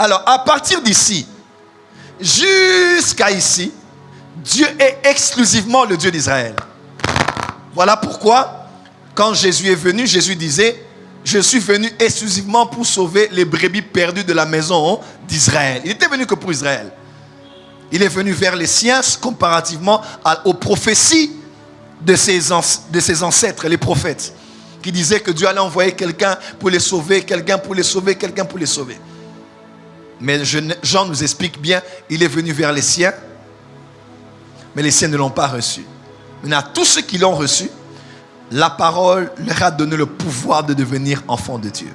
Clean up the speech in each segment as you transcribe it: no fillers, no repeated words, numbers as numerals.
Alors, à partir d'ici, jusqu'à ici, Dieu est exclusivement le Dieu d'Israël. Voilà pourquoi, quand Jésus est venu, Jésus disait, je suis venu exclusivement pour sauver les brebis perdues de la maison d'Israël. Il n'était venu que pour Israël. Il est venu vers les siens comparativement aux prophéties de ses ancêtres, les prophètes, qui disaient que Dieu allait envoyer quelqu'un pour les sauver, quelqu'un pour les sauver, quelqu'un pour les sauver. Mais Jean nous explique bien, il est venu vers les siens, mais les siens ne l'ont pas reçu. Maintenant, tous ceux qui l'ont reçu, la parole leur a donné le pouvoir de devenir enfants de Dieu.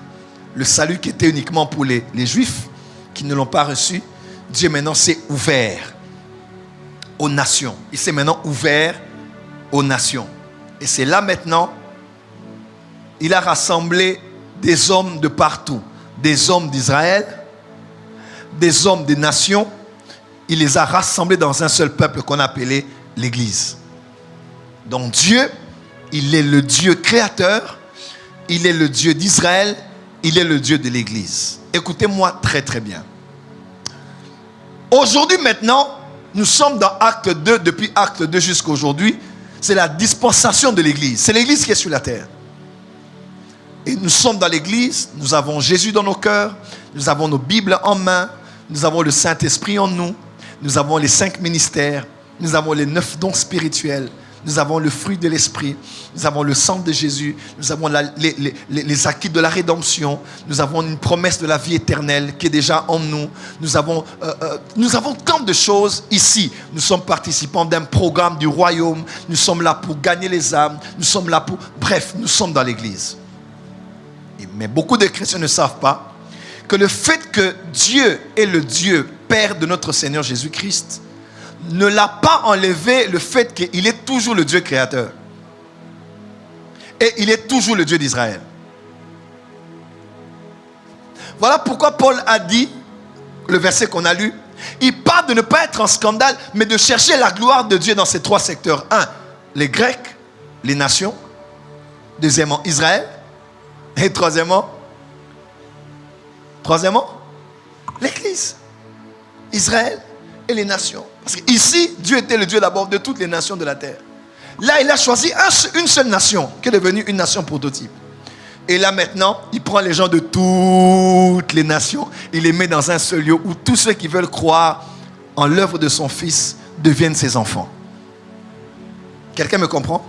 Le salut qui était uniquement pour les Juifs qui ne l'ont pas reçu, Dieu maintenant s'est ouvert aux nations. Il s'est maintenant ouvert aux nations. Et c'est là maintenant, il a rassemblé des hommes de partout, des hommes d'Israël, des hommes des nations. Il les a rassemblés dans un seul peuple qu'on appelait l'Église. Donc Dieu, il est le Dieu créateur, il est le Dieu d'Israël, il est le Dieu de l'Église. Écoutez-moi très très bien. Aujourd'hui maintenant, nous sommes dans Acte 2, depuis Acte 2 jusqu'à aujourd'hui, c'est la dispensation de l'Église. C'est l'Église qui est sur la terre. Et nous sommes dans l'Église, nous avons Jésus dans nos cœurs, nous avons nos Bibles en main, nous avons le Saint-Esprit en nous, nous avons les 5 ministères, nous avons les 9 dons spirituels, nous avons le fruit de l'Esprit, nous avons le sang de Jésus, nous avons les acquis de la rédemption, nous avons une promesse de la vie éternelle qui est déjà en nous. Nous avons tant de choses ici. Nous sommes participants d'un programme du royaume, nous sommes là pour gagner les âmes, nous sommes là pour... Bref, nous sommes dans l'Église. Mais beaucoup de chrétiens ne savent pas que le fait que Dieu est le Dieu Père de notre Seigneur Jésus-Christ ne l'a pas enlevé le fait qu'il est toujours le Dieu créateur. Et il est toujours le Dieu d'Israël. Voilà pourquoi Paul a dit, le verset qu'on a lu, il parle de ne pas être en scandale, mais de chercher la gloire de Dieu dans ces 3 secteurs. 1, les Grecs, les nations. Deuxièmement, Israël. Et troisièmement, l'Église. Israël et les nations. Parce qu'ici, Dieu était le Dieu d'abord de toutes les nations de la terre. Là, il a choisi une seule nation, qui est devenue une nation prototype. Et là, maintenant, il prend les gens de toutes les nations, il les met dans un seul lieu où tous ceux qui veulent croire en l'œuvre de son Fils deviennent ses enfants. Quelqu'un me comprend ?